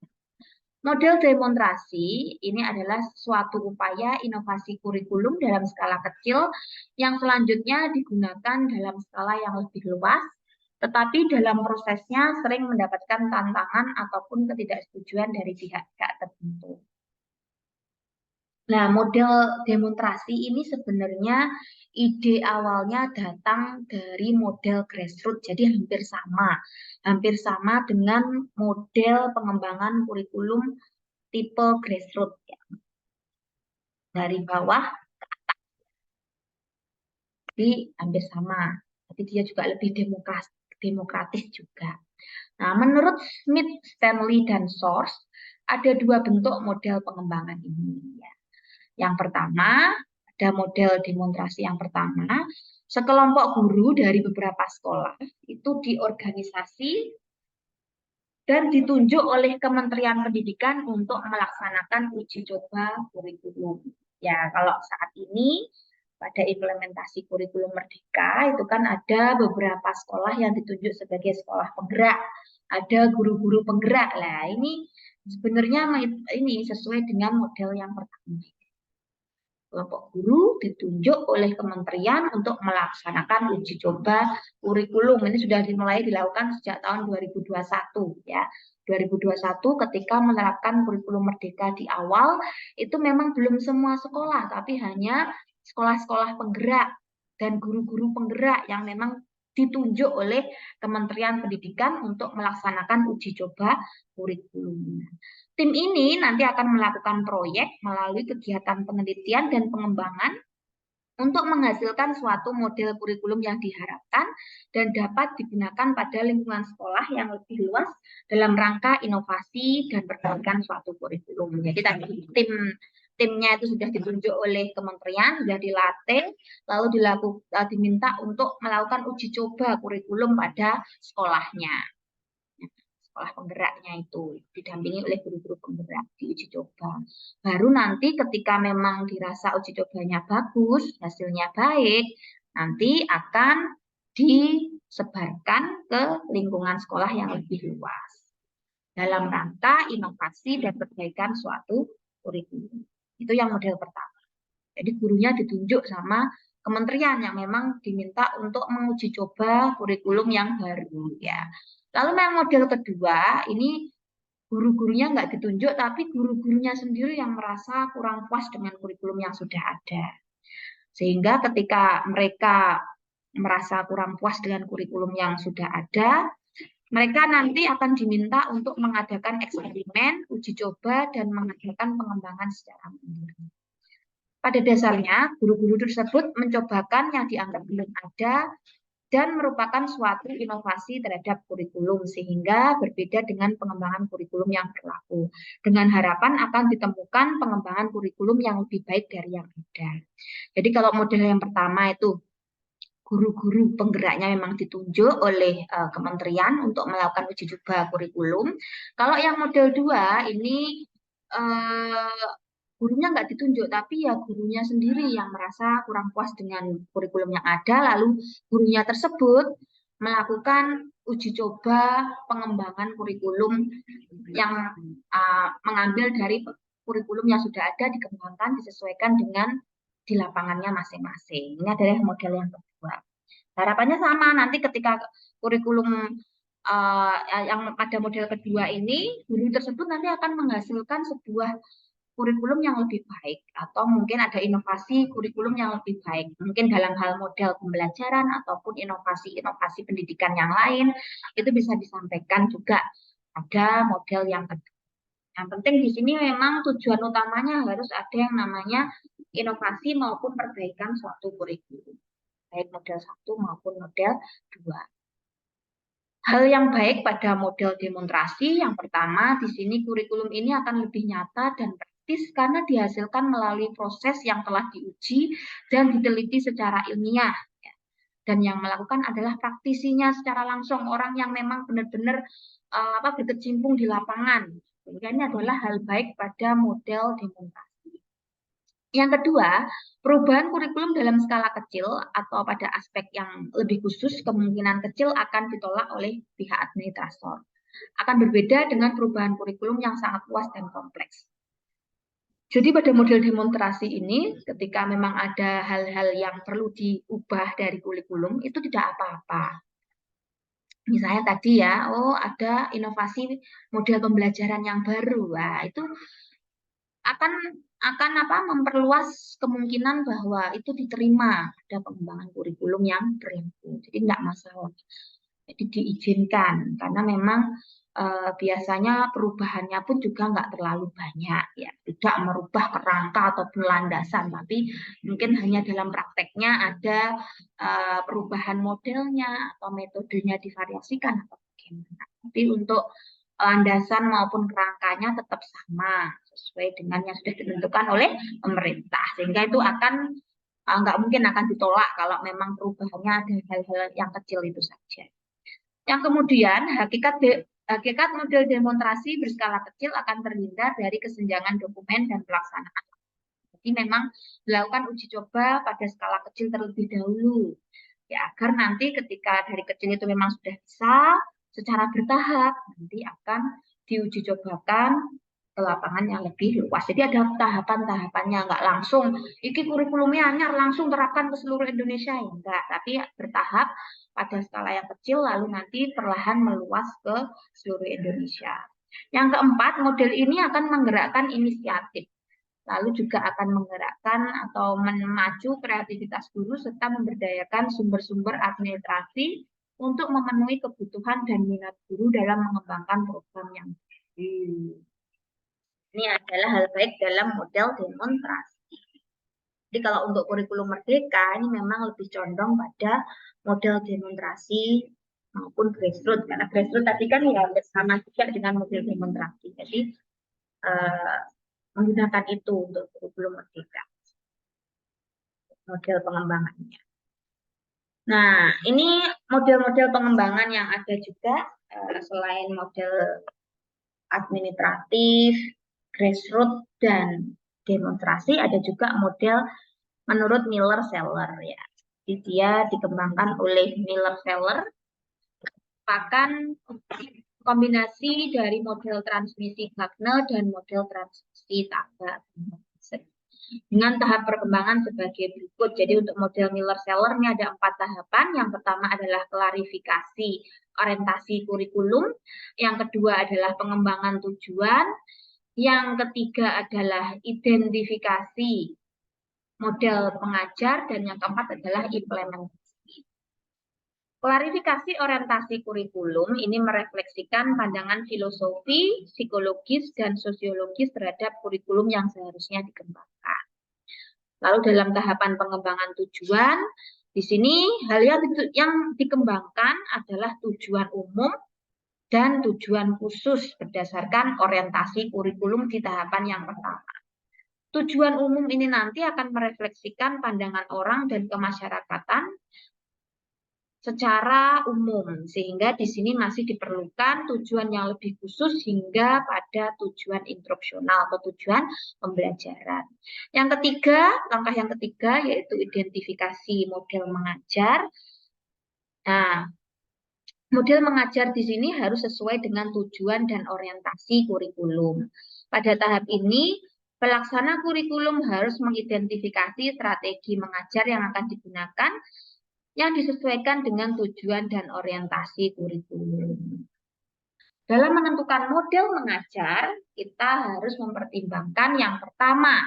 Model demonstrasi ini adalah suatu upaya inovasi kurikulum dalam skala kecil yang selanjutnya digunakan dalam skala yang lebih luas, tetapi dalam prosesnya sering mendapatkan tantangan ataupun ketidaksetujuan dari pihak-pihak tertentu. Nah, model demonstrasi ini sebenarnya ide awalnya datang dari model grassroots, jadi hampir sama dengan model pengembangan kurikulum tipe grassroots ya. Dari bawah ke atas, jadi hampir sama, tapi dia juga lebih demokratis juga. Nah, menurut Smith, Stanley, dan Source, ada dua bentuk model pengembangan ini ya. Yang pertama, ada model demonstrasi yang pertama, sekelompok guru dari beberapa sekolah itu diorganisasi dan ditunjuk oleh Kementerian Pendidikan untuk melaksanakan uji coba kurikulum. Ya, kalau saat ini pada implementasi kurikulum Merdeka itu kan ada beberapa sekolah yang ditunjuk sebagai sekolah penggerak, ada guru-guru penggerak. Lah, ini sebenarnya ini sesuai dengan model yang pertama. Kelompok guru ditunjuk oleh kementerian untuk melaksanakan uji coba kurikulum. Ini sudah dimulai dilakukan sejak tahun 2021 ya. 2021 ketika menerapkan kurikulum Merdeka di awal itu memang belum semua sekolah, tapi hanya sekolah-sekolah penggerak dan guru-guru penggerak yang memang ditunjuk oleh Kementerian Pendidikan untuk melaksanakan uji coba kurikulum. Tim ini nanti akan melakukan proyek melalui kegiatan penelitian dan pengembangan untuk menghasilkan suatu model kurikulum yang diharapkan dan dapat digunakan pada lingkungan sekolah yang lebih luas dalam rangka inovasi dan perbaikan suatu kurikulum. Jadi tadi timnya itu sudah ditunjuk oleh kementerian, sudah dilatih, lalu diminta untuk melakukan uji coba kurikulum pada sekolahnya. Sekolah penggeraknya itu didampingi oleh guru-guru penggerak di uji coba. Baru nanti ketika memang dirasa uji cobanya bagus, hasilnya baik, nanti akan disebarkan ke lingkungan sekolah yang lebih luas dalam rangka inovasi dan perbaikan suatu kurikulum. Itu yang model pertama. Jadi gurunya ditunjuk sama kementerian yang memang diminta untuk menguji coba kurikulum yang baru ya. Lalu yang model kedua ini guru-gurunya nggak ditunjuk, tapi guru-gurunya sendiri yang merasa kurang puas dengan kurikulum yang sudah ada. Sehingga ketika mereka merasa kurang puas dengan kurikulum yang sudah ada, mereka nanti akan diminta untuk mengadakan eksperimen, uji coba, dan mengadakan pengembangan secara mandiri. Pada dasarnya, guru-guru tersebut mencobakan yang dianggap belum ada dan merupakan suatu inovasi terhadap kurikulum sehingga berbeda dengan pengembangan kurikulum yang berlaku. Dengan harapan akan ditemukan pengembangan kurikulum yang lebih baik dari yang ada. Jadi kalau model yang pertama itu guru-guru penggeraknya memang ditunjuk oleh kementerian untuk melakukan uji coba kurikulum. Kalau yang model 2 ini gurunya nggak ditunjuk, tapi ya gurunya sendiri yang merasa kurang puas dengan kurikulum yang ada, lalu gurunya tersebut melakukan uji coba pengembangan kurikulum yang mengambil dari kurikulum yang sudah ada, dikembangkan, disesuaikan dengan di lapangannya masing-masing. Ini adalah model yang kedua. Harapannya sama, nanti ketika kurikulum yang pada model kedua ini, guru tersebut nanti akan menghasilkan sebuah kurikulum yang lebih baik atau mungkin ada inovasi kurikulum yang lebih baik mungkin dalam hal model pembelajaran ataupun inovasi-inovasi pendidikan yang lain itu bisa disampaikan juga ada model yang kedua. Yang penting di sini memang tujuan utamanya harus ada yang namanya inovasi maupun perbaikan suatu kurikulum baik model 1 maupun model 2. Hal yang baik pada model demonstrasi yang pertama di sini kurikulum ini akan lebih nyata dan praktis karena dihasilkan melalui proses yang telah diuji dan diteliti secara ilmiah. Dan yang melakukan adalah praktisinya secara langsung, orang yang memang benar-benar berkecimpung di lapangan. Sehingga ini adalah hal baik pada model demonstrasi. Yang kedua, perubahan kurikulum dalam skala kecil atau pada aspek yang lebih khusus kemungkinan kecil akan ditolak oleh pihak administrator. Akan berbeda dengan perubahan kurikulum yang sangat luas dan kompleks. Jadi pada model demonstrasi ini, ketika memang ada hal-hal yang perlu diubah dari kurikulum, itu tidak apa-apa. Misalnya tadi ya, ada inovasi model pembelajaran yang baru. Wah, itu akan memperluas kemungkinan bahwa itu diterima ada pengembangan kurikulum yang berlaku. Jadi tidak masalah. Jadi diizinkan karena memang biasanya perubahannya pun juga nggak terlalu banyak ya, tidak merubah kerangka ataupun landasan, tapi mungkin hanya dalam prakteknya ada perubahan modelnya atau metodenya divariasikan atau bagaimana. Tapi untuk landasan maupun kerangkanya tetap sama sesuai dengan yang sudah ditentukan oleh pemerintah, sehingga itu akan nggak mungkin akan ditolak kalau memang perubahannya ada hal-hal yang kecil itu saja. Yang kemudian hakikat model demonstrasi berskala kecil akan terhindar dari kesenjangan dokumen dan pelaksanaan. Jadi memang dilakukan uji coba pada skala kecil terlebih dahulu, ya agar nanti ketika dari kecil itu memang sudah bisa secara bertahap nanti akan diuji cobakan ke lapangan yang lebih luas. Jadi ada tahapan-tahapannya, nggak langsung iki kurikulumnya anyar langsung terapkan ke seluruh Indonesia ya enggak, tapi bertahap pada skala yang kecil lalu nanti perlahan meluas ke seluruh Indonesia. Yang keempat, model ini akan menggerakkan inisiatif, lalu juga akan menggerakkan atau memacu kreativitas guru serta memberdayakan sumber-sumber administrasi untuk memenuhi kebutuhan dan minat guru dalam mengembangkan program yang baru. Ini adalah hal baik dalam model demonstrasi. Jadi kalau untuk kurikulum merdeka ini memang lebih condong pada model demonstrasi maupun grassroots, karena grassroots tadi kan ya bersama juga dengan model demonstrasi. Jadi menggunakan itu untuk kurikulum merdeka, model pengembangannya. Nah, ini model-model pengembangan yang ada juga selain model administratif, grassroots, dan demonstrasi, ada juga model menurut Miller-Seller ya. Jadi dia dikembangkan oleh Miller-Seller, merupakan kombinasi dari model transmisi Gagnel dan model transmisi Tabak. dengan tahap perkembangan sebagai berikut. Jadi untuk model Miller-Seller ini ada 4 tahapan. Yang pertama adalah klarifikasi orientasi kurikulum. Yang kedua adalah pengembangan tujuan. Yang ketiga adalah identifikasi model pengajar. Dan yang keempat adalah implementasi. Klarifikasi orientasi kurikulum ini merefleksikan pandangan filosofi, psikologis, dan sosiologis terhadap kurikulum yang seharusnya dikembangkan. Lalu dalam tahapan pengembangan tujuan, di sini hal yang dikembangkan adalah tujuan umum dan tujuan khusus berdasarkan orientasi kurikulum di tahapan yang pertama. Tujuan umum ini nanti akan merefleksikan pandangan orang dan kemasyarakatan secara umum, sehingga di sini masih diperlukan tujuan yang lebih khusus hingga pada tujuan instruksional atau tujuan pembelajaran. Yang ketiga, langkah yang ketiga yaitu identifikasi model mengajar. Nah, model mengajar di sini harus sesuai dengan tujuan dan orientasi kurikulum. Pada tahap ini, pelaksana kurikulum harus mengidentifikasi strategi mengajar yang akan digunakan yang disesuaikan dengan tujuan dan orientasi kurikulum. Dalam menentukan model mengajar, kita harus mempertimbangkan yang pertama,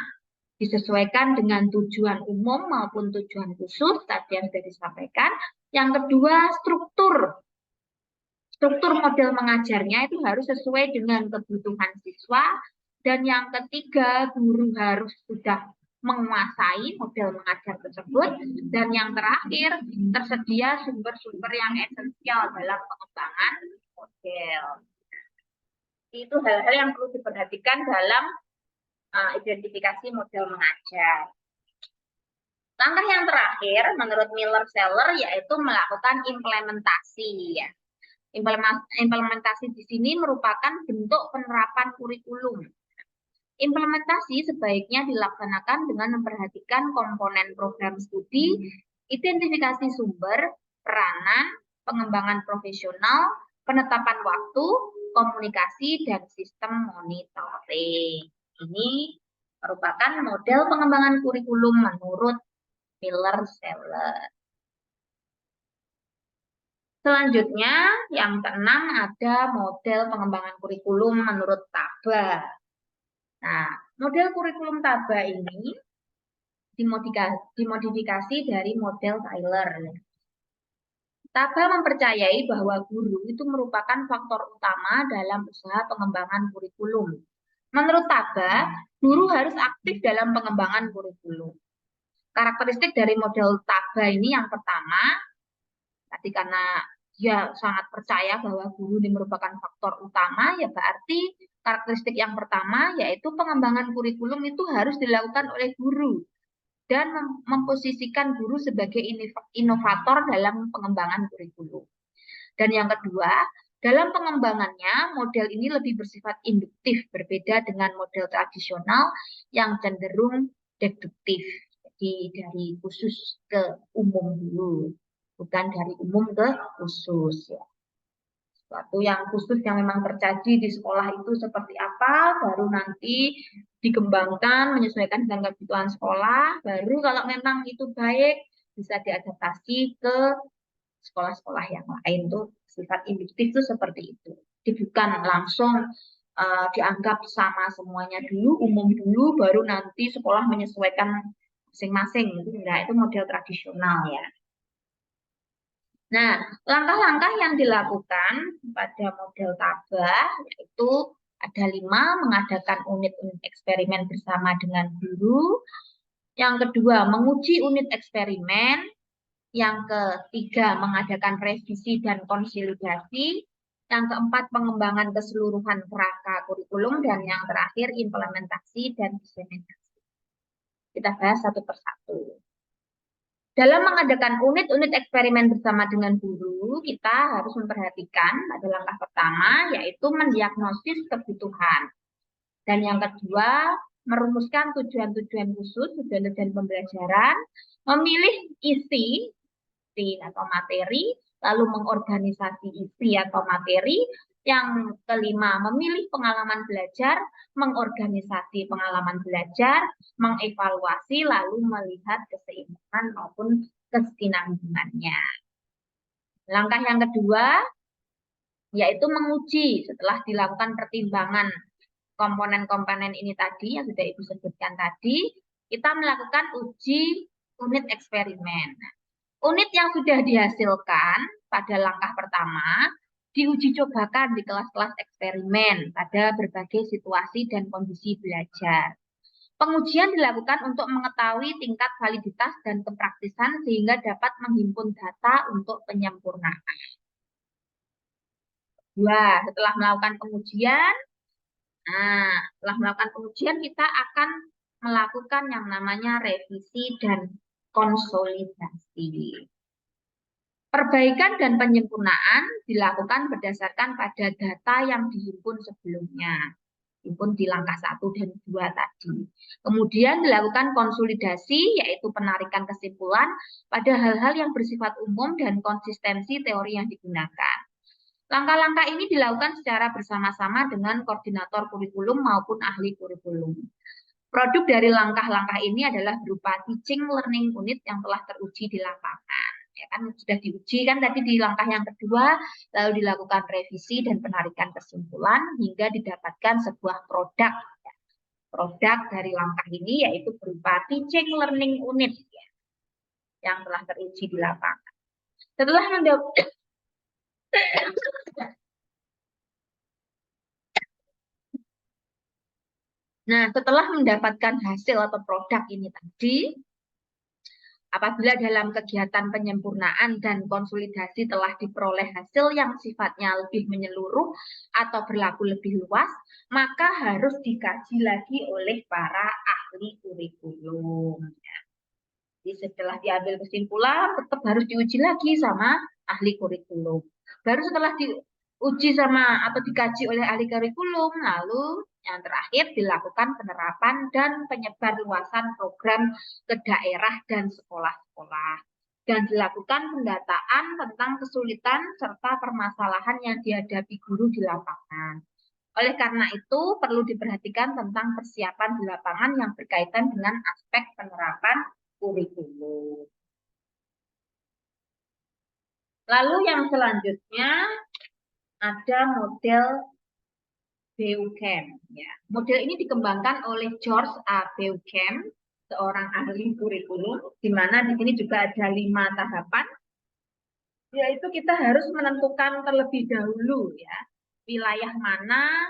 disesuaikan dengan tujuan umum maupun tujuan khusus, tadi yang sudah disampaikan. Yang kedua, struktur model mengajarnya itu harus sesuai dengan kebutuhan siswa. Dan yang ketiga, guru harus sudah menguasai model mengajar tersebut. Dan yang terakhir, tersedia sumber-sumber yang esensial dalam pengembangan model. Itu hal-hal yang perlu diperhatikan dalam identifikasi model mengajar. Langkah yang terakhir, menurut Miller-Seller, yaitu melakukan implementasi. Ya. Implementasi di sini merupakan bentuk penerapan kurikulum. Implementasi sebaiknya dilaksanakan dengan memperhatikan komponen program studi, identifikasi sumber, peranan, pengembangan profesional, penetapan waktu, komunikasi, dan sistem monitoring. Ini merupakan model pengembangan kurikulum menurut Miller-Seller. Selanjutnya, yang keenam ada model pengembangan kurikulum menurut Taba. Nah, model kurikulum Taba ini dimodifikasi dari model Tyler. Taba mempercayai bahwa guru itu merupakan faktor utama dalam usaha pengembangan kurikulum. Menurut Taba, guru harus aktif dalam pengembangan kurikulum. Karakteristik dari model Taba ini yang pertama, tadi karena dia sangat percaya bahwa guru ini merupakan faktor utama, ya berarti karakteristik yang pertama yaitu pengembangan kurikulum itu harus dilakukan oleh guru dan memposisikan guru sebagai inovator dalam pengembangan kurikulum. Dan yang kedua, dalam pengembangannya model ini lebih bersifat induktif, berbeda dengan model tradisional yang cenderung deduktif. Jadi dari khusus ke umum dulu, bukan dari umum ke khusus. Ya. Suatu yang khusus yang memang terjadi di sekolah itu seperti apa, baru nanti dikembangkan menyesuaikan dengan kebutuhan sekolah, baru kalau memang itu baik bisa diadaptasi ke sekolah-sekolah yang lain. Tuh sifat induktif itu seperti itu. Jadi bukan langsung dianggap sama semuanya dulu, umum dulu, baru nanti sekolah menyesuaikan masing-masing. Itu model tradisional ya. Nah, langkah-langkah yang dilakukan pada model Taba yaitu ada 5, mengadakan unit-unit eksperimen bersama dengan guru. Yang kedua, menguji unit eksperimen. Yang ketiga, mengadakan revisi dan konsolidasi. Yang keempat, pengembangan keseluruhan kerangka kurikulum. Dan yang terakhir, implementasi dan diseminasi. Kita bahas satu persatu. Dalam mengadakan unit-unit eksperimen bersama dengan guru, kita harus memperhatikan pada langkah pertama, yaitu mendiagnosis kebutuhan. Dan yang kedua, merumuskan tujuan-tujuan khusus, tujuan-tujuan pembelajaran, memilih isi atau materi, lalu mengorganisasi isi atau materi, Yang kelima, memilih pengalaman belajar, mengorganisasi pengalaman belajar, mengevaluasi, lalu melihat keseimbangan maupun kesinambungannya. Langkah yang kedua, yaitu menguji setelah dilakukan pertimbangan komponen-komponen ini tadi, yang sudah Ibu sebutkan tadi, kita melakukan uji unit eksperimen. Unit yang sudah dihasilkan pada langkah pertama, diuji cobakan di kelas-kelas eksperimen pada berbagai situasi dan kondisi belajar. Pengujian dilakukan untuk mengetahui tingkat validitas dan kepraktisan sehingga dapat menghimpun data untuk penyempurnaan. Dua, setelah melakukan pengujian, kita akan melakukan yang namanya revisi dan konsolidasi. Perbaikan dan penyempurnaan dilakukan berdasarkan pada data yang dihimpun sebelumnya, himpun di langkah 1 dan 2 tadi. Kemudian dilakukan konsolidasi, yaitu penarikan kesimpulan pada hal-hal yang bersifat umum dan konsistensi teori yang digunakan. Langkah-langkah ini dilakukan secara bersama-sama dengan koordinator kurikulum maupun ahli kurikulum. Produk dari langkah-langkah ini adalah berupa teaching learning unit yang telah teruji di lapangan. Ya kan sudah diuji kan tadi di langkah yang kedua, lalu dilakukan revisi dan penarikan kesimpulan hingga didapatkan sebuah produk. Ya. Produk dari langkah ini yaitu berupa teaching learning unit ya, yang telah teruji di lapangan. Setelah setelah mendapatkan hasil atau produk ini tadi, apabila dalam kegiatan penyempurnaan dan konsolidasi telah diperoleh hasil yang sifatnya lebih menyeluruh atau berlaku lebih luas, maka harus dikaji lagi oleh para ahli kurikulum. Jadi setelah diambil kesimpulan, tetap harus diuji lagi sama ahli kurikulum. Baru setelah diuji sama atau dikaji oleh ahli kurikulum, lalu yang terakhir dilakukan penerapan dan penyebarluasan program ke daerah dan sekolah-sekolah. Dan dilakukan pendataan tentang kesulitan serta permasalahan yang dihadapi guru di lapangan. Oleh karena itu, perlu diperhatikan tentang persiapan di lapangan yang berkaitan dengan aspek penerapan kurikulum. Lalu yang selanjutnya ada model Buchan. Ya. Model ini dikembangkan oleh George A. Buchan, seorang ahli kurikulum, di mana di sini juga ada 5 tahapan, yaitu kita harus menentukan terlebih dahulu ya wilayah mana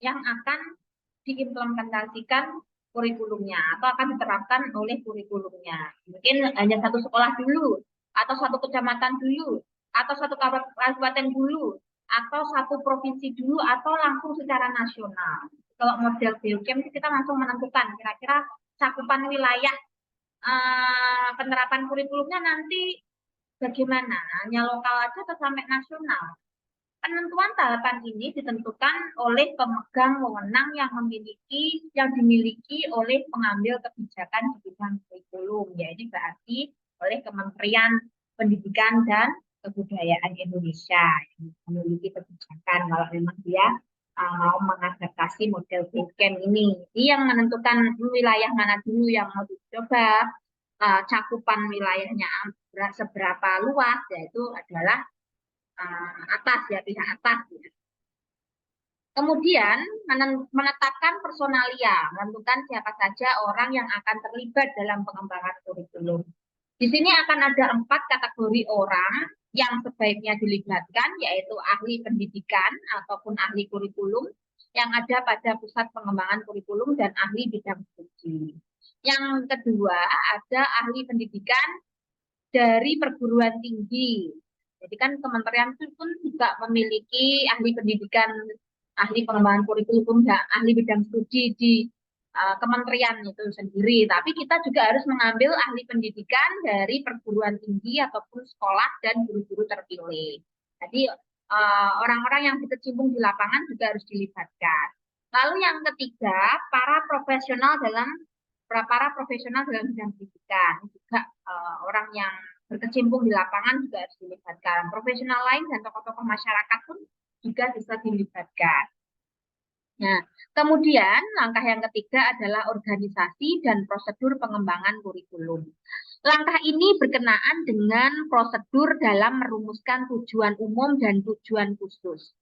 yang akan diimplementasikan kurikulumnya atau akan diterapkan oleh kurikulumnya. Mungkin hanya satu sekolah dulu, atau satu kecamatan dulu, atau satu kabupaten dulu, atau satu provinsi dulu, atau langsung secara nasional. Kalau model Buchan kita langsung menentukan kira-kira cakupan wilayah penerapan kurikulumnya nanti bagaimana, hanya lokal aja atau sampai nasional. Penentuan tahapan ini ditentukan oleh pemegang wewenang yang dimiliki oleh pengambil kebijakan di bidang kurikulum, yaitu berarti oleh Kementerian Pendidikan dan Kebudayaan Indonesia yang memiliki kebijakan kalau memang dia mau mengadaptasi model Buchan ini. Ini yang menentukan wilayah mana dulu yang mau dicoba, cakupan wilayahnya seberapa luas, yaitu adalah atas ya, pihak atas ya. Kemudian menetapkan personalia, menentukan siapa saja orang yang akan terlibat dalam pengembangan kurikulum. Di sini akan ada 4 kategori orang yang sebaiknya dilibatkan, yaitu ahli pendidikan ataupun ahli kurikulum yang ada pada pusat pengembangan kurikulum dan ahli bidang studi. Yang kedua ada ahli pendidikan dari perguruan tinggi. Jadi kan kementerian itu pun juga memiliki ahli pendidikan, ahli pengembangan kurikulum, dan ahli bidang studi di kementerian itu sendiri. Tapi kita juga harus mengambil ahli pendidikan dari perguruan tinggi ataupun sekolah dan guru-guru terpilih. Jadi orang-orang yang berkecimpung di lapangan juga harus dilibatkan. Lalu yang ketiga, para profesional dalam bidang pendidikan, juga orang yang berkecimpung di lapangan juga harus dilibatkan. Profesional lain dan tokoh-tokoh masyarakat pun juga bisa dilibatkan. Nah, kemudian langkah yang ketiga adalah organisasi dan prosedur pengembangan kurikulum. Langkah ini berkenaan dengan prosedur dalam merumuskan tujuan umum dan tujuan khusus.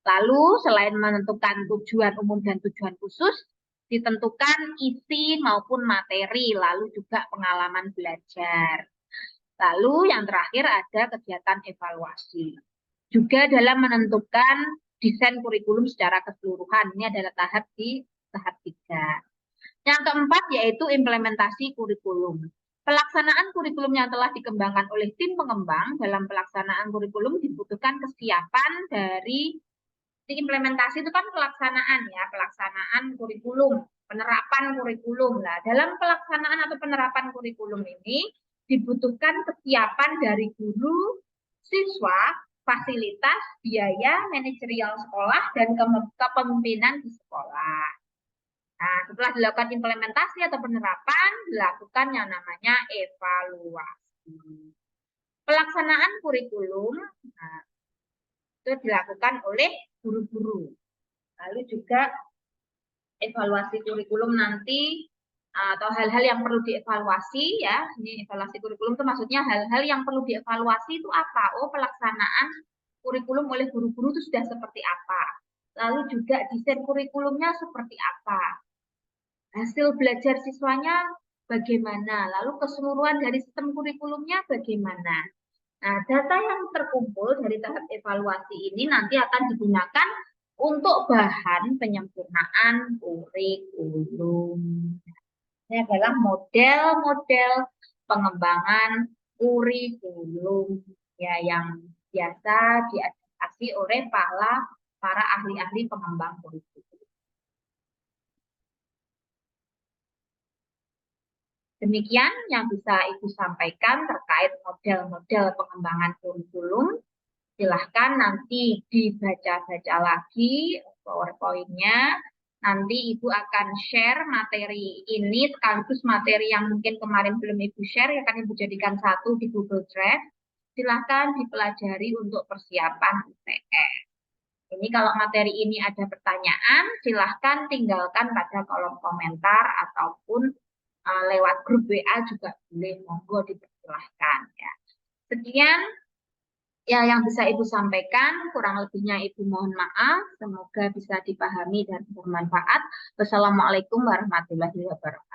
Lalu, selain menentukan tujuan umum dan tujuan khusus, ditentukan isi maupun materi, lalu juga pengalaman belajar. Lalu yang terakhir ada kegiatan evaluasi. Juga dalam menentukan desain kurikulum secara keseluruhan. Ini adalah tahap 3. Yang keempat yaitu implementasi kurikulum. Pelaksanaan kurikulum yang telah dikembangkan oleh tim pengembang dalam pelaksanaan kurikulum dibutuhkan kesiapan dari implementasi itu kan pelaksanaan ya, pelaksanaan kurikulum, penerapan kurikulum. Nah, dalam pelaksanaan atau penerapan kurikulum ini dibutuhkan kesiapan dari guru, siswa, fasilitas, biaya, manajerial sekolah, dan kepemimpinan di sekolah. Nah, setelah dilakukan implementasi atau penerapan, dilakukan yang namanya evaluasi. Pelaksanaan kurikulum nah, itu dilakukan oleh guru-guru. Lalu juga evaluasi kurikulum nanti atau hal-hal yang perlu dievaluasi ya. Ini evaluasi kurikulum itu maksudnya hal-hal yang perlu dievaluasi itu apa? Oh, pelaksanaan kurikulum oleh guru-guru itu sudah seperti apa? Lalu juga desain kurikulumnya seperti apa? Hasil belajar siswanya bagaimana? Lalu keseluruhan dari sistem kurikulumnya bagaimana? Nah, data yang terkumpul dari tahap evaluasi ini nanti akan digunakan untuk bahan penyempurnaan kurikulum. Ini adalah model-model pengembangan kurikulum ya yang biasa diadaptasi oleh para ahli-ahli pengembang kurikulum. Demikian yang bisa Ibu sampaikan terkait model-model pengembangan kurikulum. Silahkan nanti dibaca-baca lagi PowerPoint-nya. Nanti Ibu akan share materi ini sekaligus materi yang mungkin kemarin belum Ibu share, ya akan Ibu jadikan satu di Google Drive. Silahkan dipelajari untuk persiapan UTS. Ini kalau materi ini ada pertanyaan, silahkan tinggalkan pada kolom komentar ataupun lewat grup WA juga boleh, monggo dipersilahkan ya. Sekian ya yang bisa Ibu sampaikan, kurang lebihnya Ibu mohon maaf, semoga bisa dipahami dan bermanfaat. Wassalamualaikum warahmatullahi wabarakatuh.